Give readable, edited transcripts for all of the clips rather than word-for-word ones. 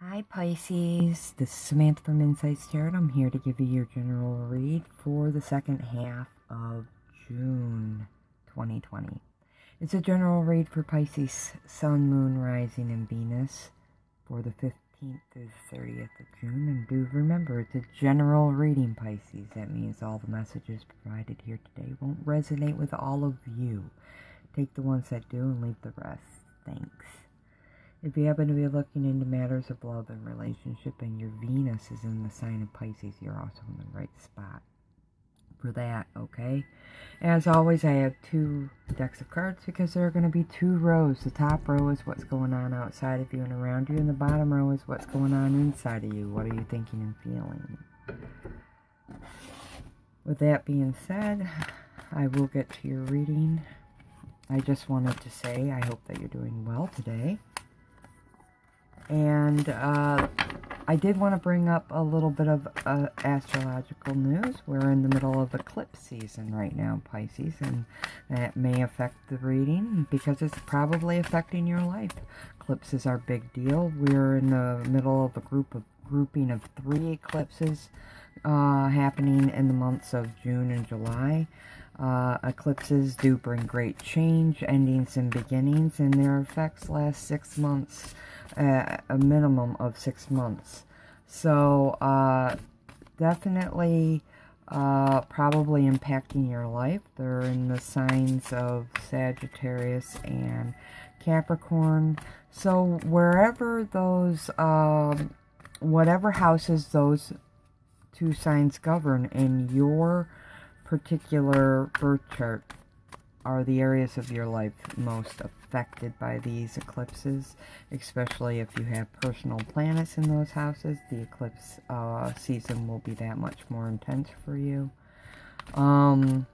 Hi Pisces, this is Samantha from Insights Tarot. I'm here to give you your general read for the second half of June 2020. It's a general read for Pisces, Sun, Moon, Rising, and Venus for the 15th through the 30th of June. And do remember, it's a general reading, Pisces. That means all the messages provided here today won't resonate with all of you. Take the ones that do and leave the rest. Thanks. If you happen to be looking into matters of love and relationship and your Venus is in the sign of Pisces, you're also in the right spot for that, okay? As always, I have two decks of cards because there are going to be two rows. The top row is what's going on outside of you and around you, and the bottom row is what's going on inside of you. What are you thinking and feeling? With that being said, I will get to your reading. I just wanted to say I hope that you're doing well today. And I did want to bring up a little bit of astrological news. We're in the middle of eclipse season right now, Pisces, and that may affect the reading because it's probably affecting your life. Eclipses are a big deal. We're in the middle of a grouping of 3 eclipses happening in the months of June and July. Eclipses do bring great change, endings and beginnings, and their effects last 6 months. A minimum of 6 months. So definitely probably impacting your life. They're in the signs of Sagittarius and Capricorn. So wherever those whatever houses those 2 signs govern in your particular birth chart are the areas of your life most affected by these eclipses, especially if you have personal planets in those houses. The eclipse season will be that much more intense for you. The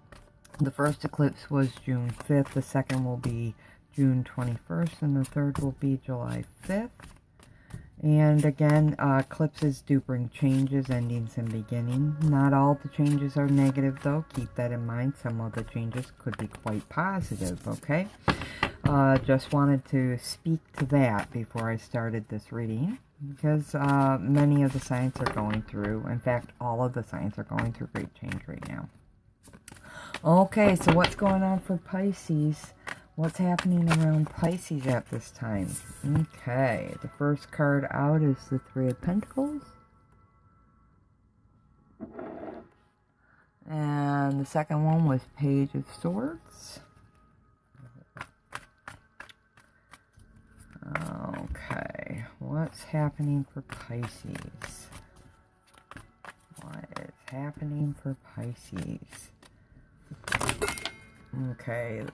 first eclipse was June 5th, the second will be June 21st, and the third will be July 5th. And again, eclipses do bring changes, endings, and beginning. Not all the changes are negative, though. Keep that in mind. Some of the changes could be quite positive, okay? Just wanted to speak to that before I started this reading, because many of the signs are going through, in fact, all of the signs are going through great change right now. Okay, so what's going on for Pisces? What's happening around Pisces at this time? Okay, the first card out is the 3 of Pentacles. And the second one was Page of Swords. Okay, what's happening for Pisces? What is happening for Pisces? Okay.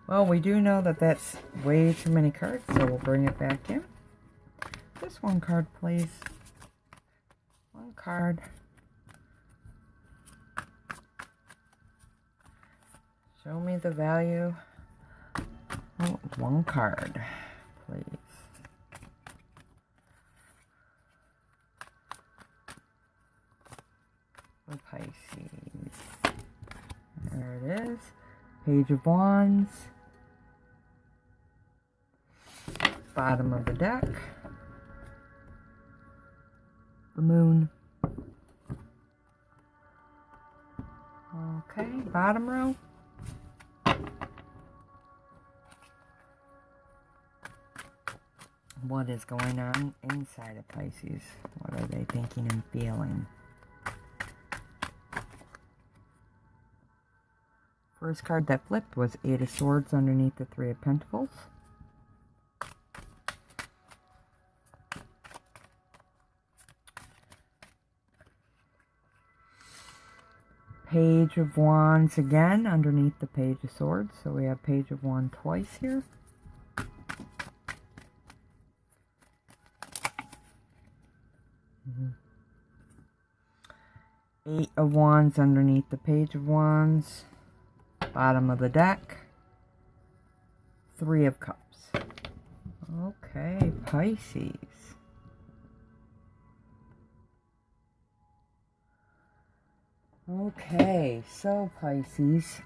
Well, we do know that that's way too many cards, so we'll bring it back in. Just one card, please. One card. Show me the value. Oh, one card, please. For Pisces. There it is. Page of Wands. Bottom of the deck, the Moon. Okay, bottom row. What is going on inside of Pisces? What are they thinking and feeling? First card that flipped was 8 of Swords underneath the 3 of Pentacles. Page of Wands again underneath the Page of Swords. So we have Page of Wands twice here. Eight of Wands underneath the Page of Wands. Bottom of the deck. 3 of Cups. Okay, Pisces. Okay, so Pisces.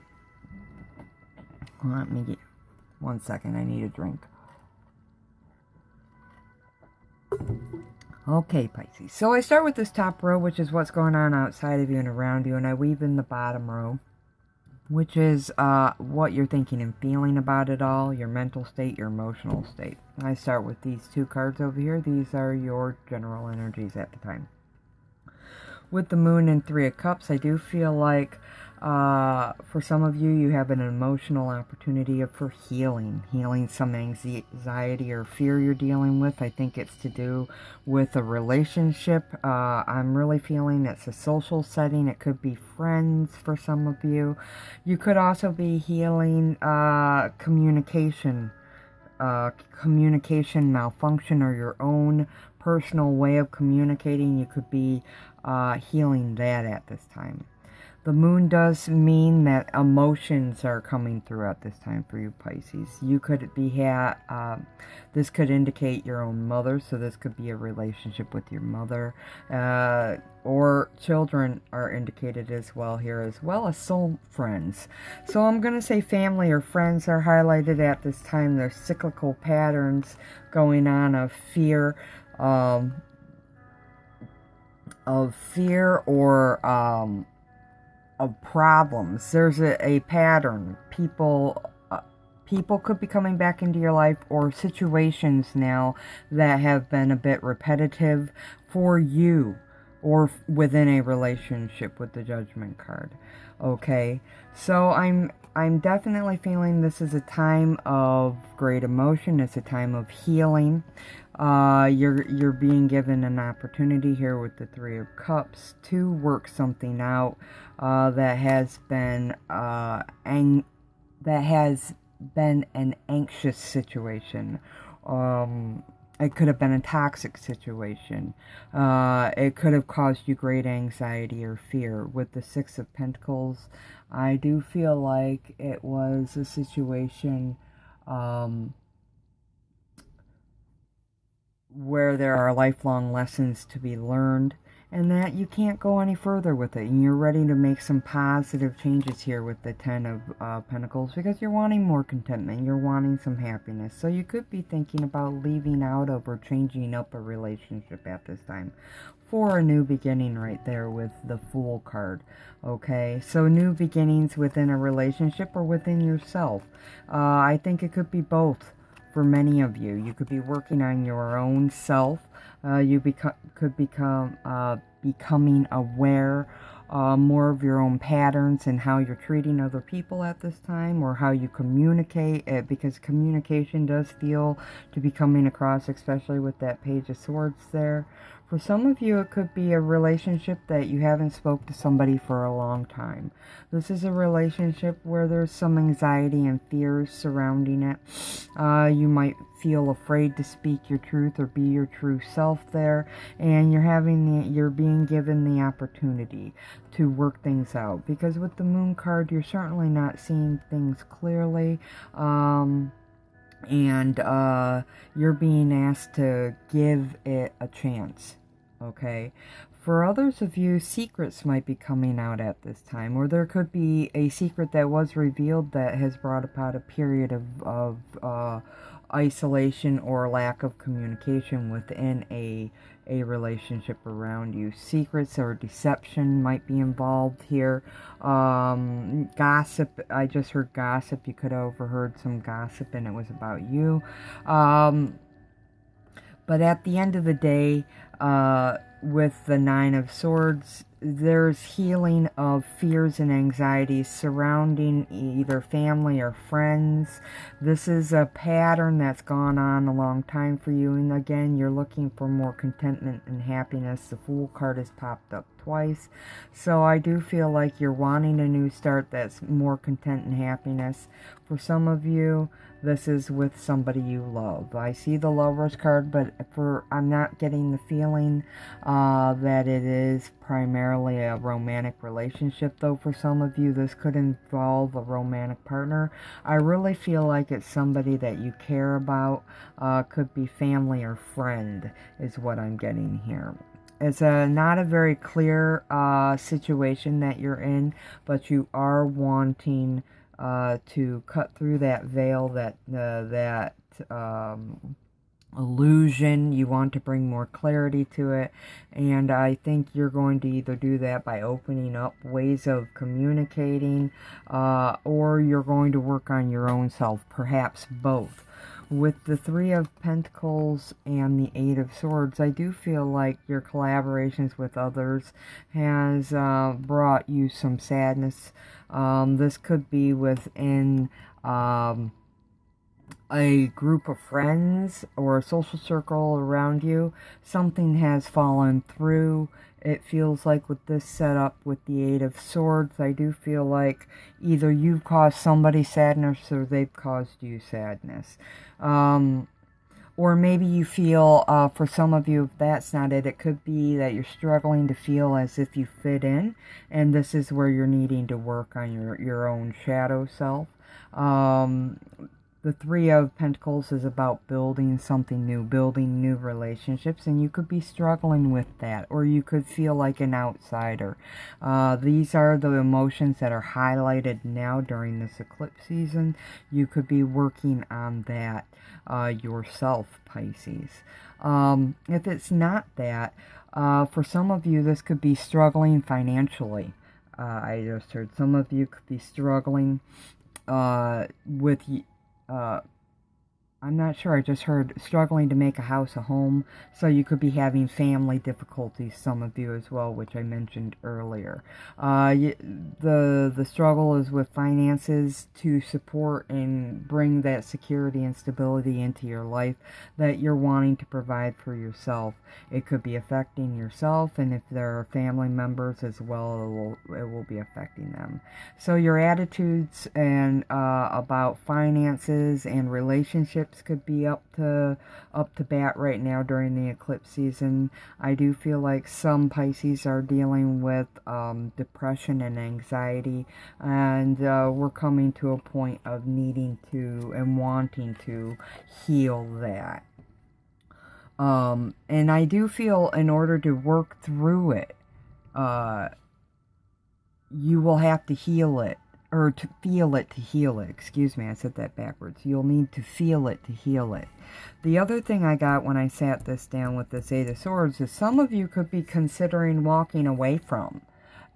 Let me get 1 second. I need a drink. Okay, Pisces. So I start with this top row, which is what's going on outside of you and around you, and I weave in the bottom row, which is what you're thinking and feeling about it all, your mental state, your emotional state. I start with these two cards over here. These are your general energies at the time. With the moon and Three of Cups, I do feel like for some of you, you have an emotional opportunity for healing some anxiety or fear you're dealing with. I think it's to do with a relationship. I'm really feeling it's a social setting. It could be friends for some of you. You could also be healing communication malfunction or your own personal way of communicating. You could be healing that at this time. The moon does mean that emotions are coming through at this time for you, Pisces. You could be, this could indicate your own mother, so this could be a relationship with your mother. Or children are indicated as well here, as well as soul friends. So I'm going to say family or friends are highlighted at this time. There's cyclical patterns going on of fear, or of problems. There's a pattern. People could be coming back into your life, or situations now that have been a bit repetitive for you, or within a relationship with the Judgment card. Okay, so I'm definitely feeling this is a time of great emotion. It's a time of healing. You're being given an opportunity here with the Three of Cups to work something out that has been an anxious situation. It could have been a toxic situation. It could have caused you great anxiety or fear. With the Six of Pentacles, I do feel like it was a situation where there are lifelong lessons to be learned, and that you can't go any further with it, and you're ready to make some positive changes here with the Ten of Pentacles, because you're wanting more contentment, you're wanting some happiness. So you could be thinking about leaving out of or changing up a relationship at this time for a new beginning right there with the Fool card. Okay, so new beginnings within a relationship or within yourself. I think it could be both. For many of you, you could be working on your own self. You could become becoming aware more of your own patterns and how you're treating other people at this time, or how you communicate, because communication does feel to be coming across, especially with that Page of Swords there. For some of you, it could be a relationship that you haven't spoke to somebody for a long time. This is a relationship where there's some anxiety and fears surrounding it. You might feel afraid to speak your truth or be your true self there, and you're being given the opportunity to work things out, because with the Moon card, you're certainly not seeing things clearly. And you're being asked to give it a chance. Okay, for others of you, secrets might be coming out at this time, or there could be a secret that was revealed that has brought about a period of isolation or lack of communication within a relationship around you. Secrets or deception might be involved here. Gossip, I just heard gossip. You could have overheard some gossip and it was about you. But at the end of the day, with the Nine of Swords, there's healing of fears and anxieties surrounding either family or friends. This is a pattern that's gone on a long time for you. And again, you're looking for more contentment and happiness. The Fool card has popped up twice. So I do feel like you're wanting a new start that's more content and happiness. For some of you, this is with somebody you love. I see the Lovers card, but I'm not getting the feeling that it is primarily a romantic relationship, though for some of you this could involve a romantic partner. I really feel like it's somebody that you care about. Could be family or friend is what I'm getting here. It's not a very clear situation that you're in, but you are wanting to cut through that veil, that illusion. You want to bring more clarity to it, and I think you're going to either do that by opening up ways of communicating, or you're going to work on your own self, perhaps both. With the Three of Pentacles and the Eight of Swords, I do feel like your collaborations with others has brought you some sadness. This could be within a group of friends or a social circle around you. Something has fallen through. It feels like with this setup with the Eight of Swords, I do feel like either you've caused somebody sadness or they've caused you sadness. Or maybe you feel, for some of you, if that's not it, it could be that you're struggling to feel as if you fit in, and this is where you're needing to work on your own shadow self. The Three of Pentacles is about building something new, building new relationships, and you could be struggling with that, or you could feel like an outsider. These are the emotions that are highlighted now during this eclipse season. You could be working on that yourself, Pisces. If it's not that, for some of you, this could be struggling financially. I just heard some of you could be struggling with... I'm not sure, I just heard struggling to make a house a home, so you could be having family difficulties, some of you as well, which I mentioned earlier. The struggle is with finances to support and bring that security and stability into your life that you're wanting to provide for yourself. It could be affecting yourself, and if there are family members as well, it will be affecting them. So your attitudes and about finances and relationships could be up to bat right now during the eclipse season. I do feel like some Pisces are dealing with depression and anxiety, and we're coming to a point of needing to and wanting to heal that. And I do feel in order to work through it, you will have to heal it. Or to feel it to heal it. Excuse me, I said that backwards. You'll need to feel it to heal it. The other thing I got when I sat this down with this Eight of Swords is some of you could be considering walking away from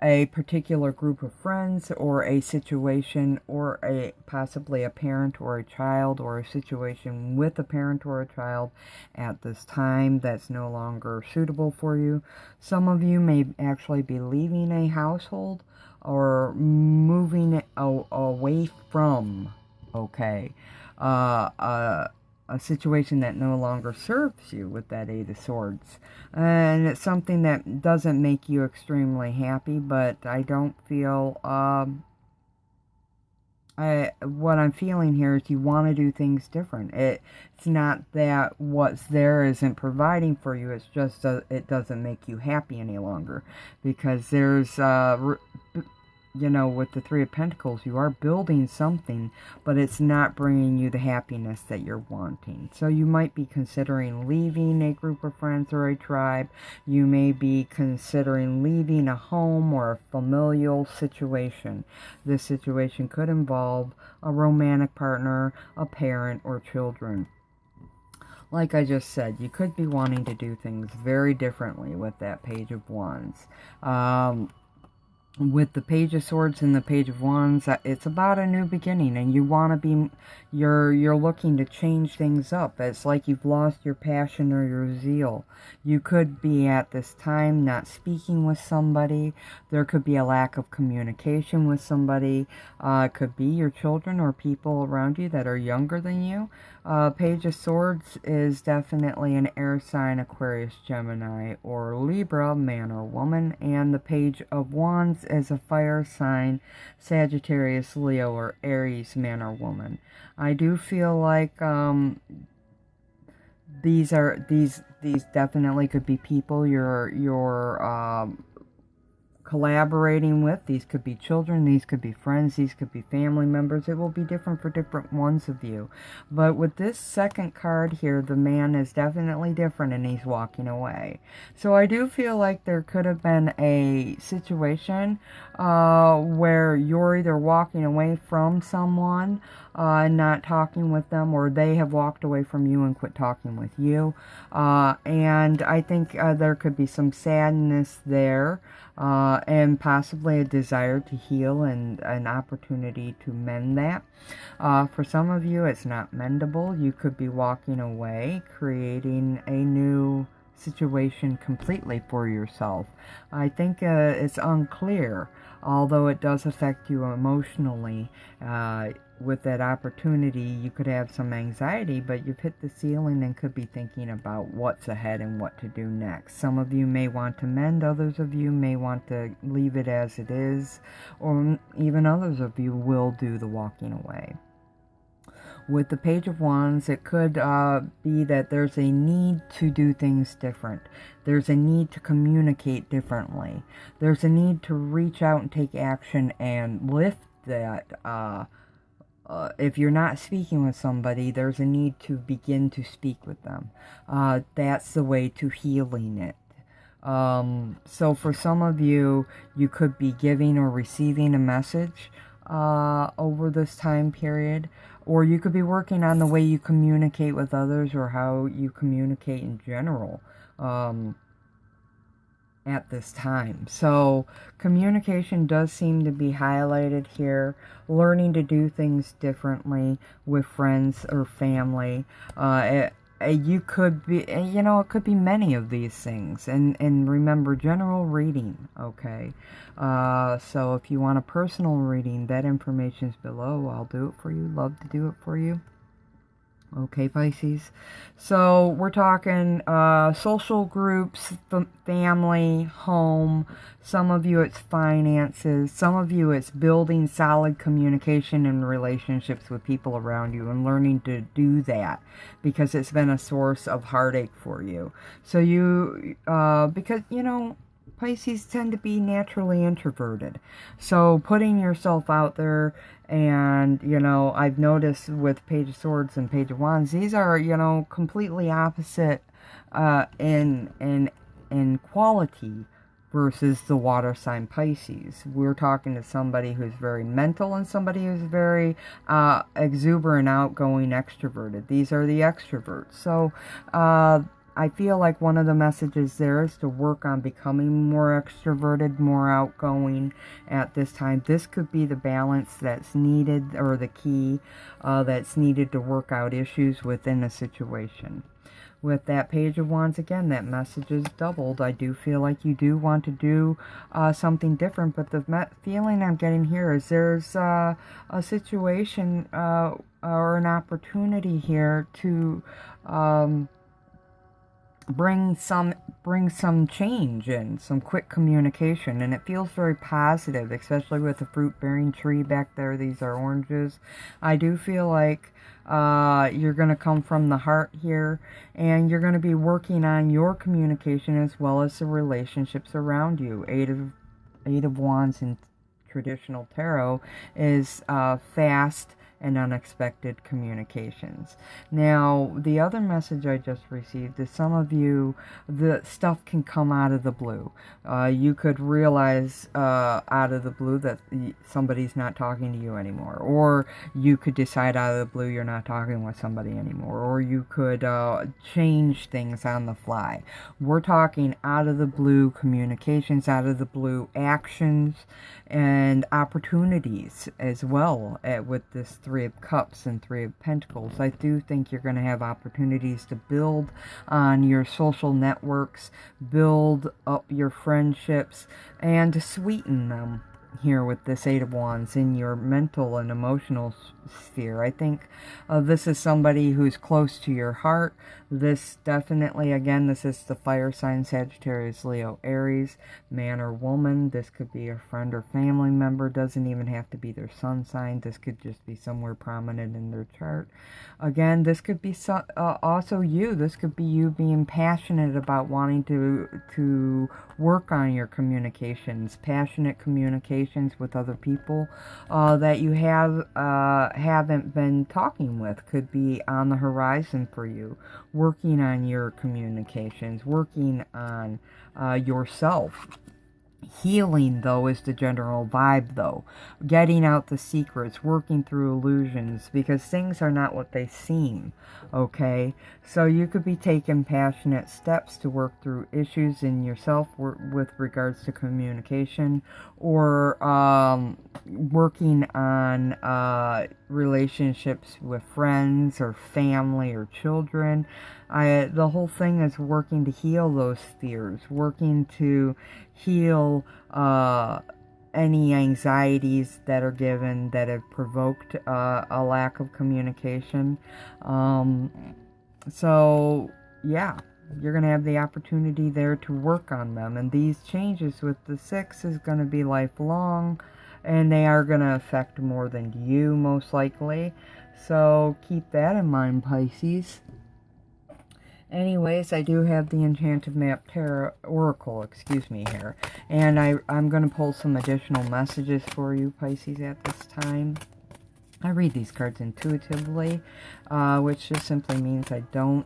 a particular group of friends or a situation or possibly a parent or a child or a situation with a parent or a child at this time that's no longer suitable for you. Some of you may actually be leaving a household or moving away from, a situation that no longer serves you with that Eight of Swords. And it's something that doesn't make you extremely happy, but I don't feel, what I'm feeling here is you want to do things different. It's not that what's there isn't providing for you, it's just it doesn't make you happy any longer. Because there's, with the Three of Pentacles, you are building something, but it's not bringing you the happiness that you're wanting. So you might be considering leaving a group of friends or a tribe. You may be considering leaving a home or a familial situation. This situation could involve a romantic partner, a parent, or children. Like I just said, you could be wanting to do things very differently with that Page of Wands. With the Page of Swords and the Page of Wands, it's about a new beginning, and you want to be, you're looking to change things up. It's like you've lost your passion or your zeal. You could be at this time not speaking with somebody. There could be a lack of communication with somebody. It could be your children or people around you that are younger than you. Page of Swords is definitely an air sign, Aquarius, Gemini, or Libra, man or woman. And the Page of Wands is a fire sign, Sagittarius, Leo, or Aries, man or woman. I do feel like these definitely could be people you're collaborating with. These could be children, these could be friends, these could be family members. It will be different for different ones of you. But with this second card here, the man is definitely different and he's walking away. So I do feel like there could have been a situation where you're either walking away from someone and not talking with them, or they have walked away from you and quit talking with you. And I think there could be some sadness there, and possibly a desire to heal and an opportunity to mend that. For some of you, it's not mendable. You could be walking away, creating a new situation completely for yourself. I think it's unclear, although it does affect you emotionally. With that opportunity, you could have some anxiety, but you've hit the ceiling and could be thinking about what's ahead and what to do next. Some of you may want to mend, others of you may want to leave it as it is, or even others of you will do the walking away. With the Page of Wands, it could be that there's a need to do things different. There's a need to communicate differently. There's a need to reach out and take action and lift that. If you're not speaking with somebody, there's a need to begin to speak with them. That's the way to healing it. So for some of you, you could be giving or receiving a message over this time period, or you could be working on the way you communicate with others or how you communicate in general at this time. So communication does seem to be highlighted here. Learning to do things differently with friends or family. You could be, it could be many of these things. And remember, general reading, okay? So if you want a personal reading, that information is below. I'll do it for you. Love to do it for you. Okay, Pisces. So we're talking social groups, family, home. Some of you it's finances. Some of you it's building solid communication and relationships with people around you and learning to do that because it's been a source of heartache for you. So because, Pisces tend to be naturally introverted. So putting yourself out there, and, I've noticed with Page of Swords and Page of Wands, these are, completely opposite in quality versus the water sign Pisces. We're talking to somebody who's very mental and somebody who's very exuberant, outgoing, extroverted. These are the extroverts. So, I feel like one of the messages there is to work on becoming more extroverted, more outgoing at this time. This could be the balance that's needed, or the key that's needed to work out issues within a situation. With that Page of Wands, again, that message is doubled. I do feel like you do want to do something different, but the feeling I'm getting here is there's a situation or an opportunity here to bring some change in, some quick communication, and it feels very positive, especially with the fruit-bearing tree back there. These are oranges. I do feel like you're going to come from the heart here, and you're going to be working on your communication as well as the relationships around you. Eight of Wands in traditional tarot is fast and unexpected communications. Now, the other message I just received is some of you, the stuff can come out of the blue. You could realize out of the blue that somebody's not talking to you anymore, or you could decide out of the blue you're not talking with somebody anymore, or you could change things on the fly. We're talking out of the blue communications, out of the blue actions, and opportunities as well with this Three of Cups and Three of Pentacles. I do think you're going to have opportunities to build on your social networks, build up your friendships, and to sweeten them here with this Eight of Wands in your mental and emotional sphere. I think this is somebody who's close to your heart. This definitely, again, this is the fire sign Sagittarius, Leo, Aries, man or woman. This could be a friend or family member. Doesn't even have to be their sun sign. This could just be somewhere prominent in their chart. Again, this could be also you. This could be you being passionate about wanting to work on your communications, passionate communications with other people that you haven't been talking with. Could be on the horizon for you. Working on your communications, working on yourself. Healing, though, is the general vibe, though. Getting out the secrets, working through illusions, because things are not what they seem, okay? So you could be taking passionate steps to work through issues in yourself with regards to communication, or working on relationships with friends or family or children. The whole thing is working to heal those fears, working to heal any anxieties that are given that have provoked a lack of communication. So, yeah, you're going to have the opportunity there to work on them. And these changes with the 6 is going to be lifelong, and they are going to affect more than you, most likely. So keep that in mind, Pisces. Anyways, I do have the Enchanted Map Tarot Oracle, here. And I'm going to pull some additional messages for you, Pisces, at this time. I read these cards intuitively, which just simply means I don't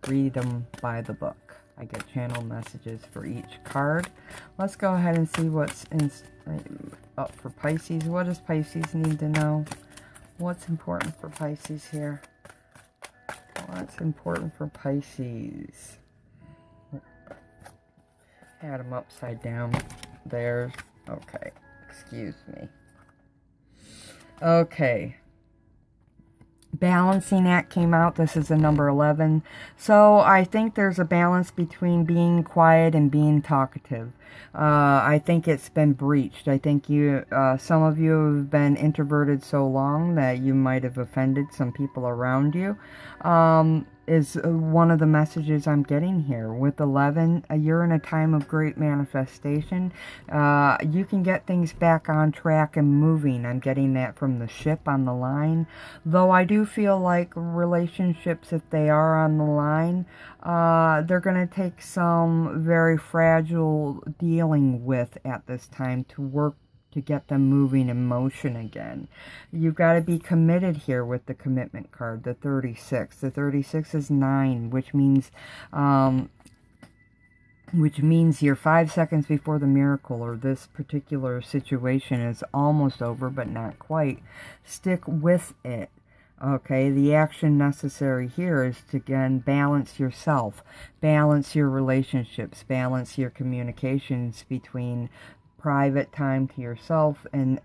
read them by the book. I get channel messages for each card. Let's go ahead and see what's up for Pisces. What does Pisces need to know? What's important for Pisces here? What's important for Pisces? Had them upside down. There's... Okay. Excuse me. Okay. Balancing act came out. This is a number 11. So I think there's a balance between being quiet and being talkative. I think it's been breached. I think some of you have been introverted so long that you might have offended some people around you. Is one of the messages I'm getting here. With 11, you're in a time of great manifestation. You can get things back on track and moving. I'm getting that from the ship on the line. Though I do feel like relationships, if they are on the line, they're going to take some very fragile dealing with at this time to work to get them moving in motion again. You've got to be committed here with the commitment card, the 36. The 36 is 9, which means you're 5 seconds before the miracle, or this particular situation is almost over, but not quite. Stick with it. Okay, the action necessary here is to, again, balance yourself, balance your relationships, balance your communications between private time to yourself and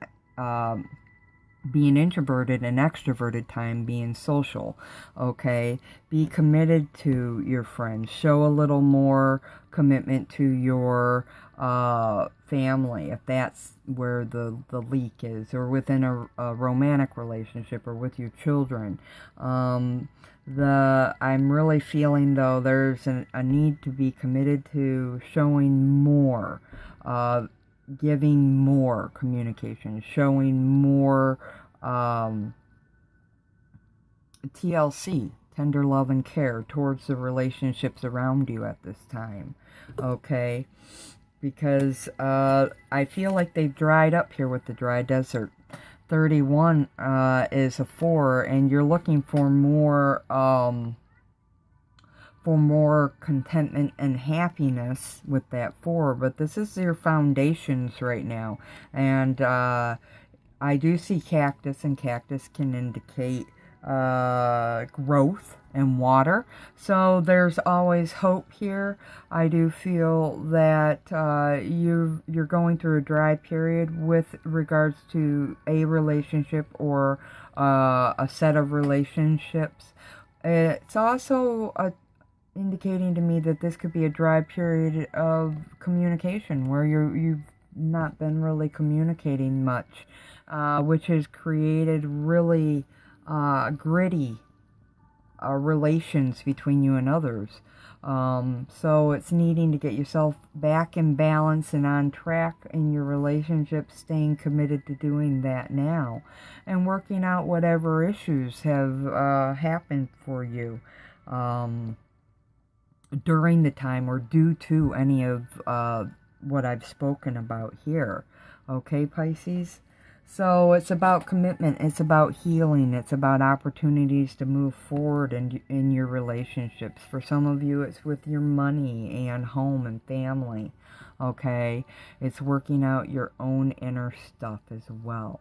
being introverted, and extroverted time being social. Okay, be committed to your friends. Show a little more commitment to your family, if that's where the leak is, or within a romantic relationship, or with your children. I'm really feeling, though, there's a need to be committed to showing more, giving more communication, showing more TLC, tender love and care, towards the relationships around you at this time. Okay, because I feel like they've dried up here with the dry desert. 31 is a 4, and you're looking for more contentment and happiness with that 4, but this is your foundations right now. And I do see cactus, and cactus can indicate growth and water, so there's always hope here. I do feel that you're going through a dry period with regards to a relationship or a set of relationships. It's also indicating to me that this could be a dry period of communication where you've not been really communicating much, which has created really gritty relations between you and others. So it's needing to get yourself back in balance and on track in your relationship, staying committed to doing that now, and working out whatever issues have happened for you during the time, or due to any of what I've spoken about here. Okay, Pisces? So it's about commitment, it's about healing, it's about opportunities to move forward in your relationships. For some of you, it's with your money and home and family. okay? It's working out your own inner stuff as well.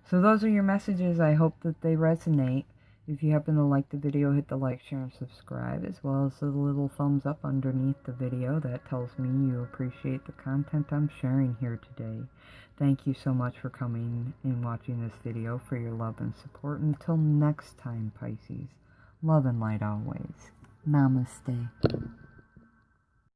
So those are your messages. I hope that they resonate. If you happen to like the video, hit the like, share, and subscribe, as well as the little thumbs up underneath the video. That tells me you appreciate the content I'm sharing here today. Thank you so much for coming and watching this video, for your love and support. Until next time, Pisces, love and light always. Namaste.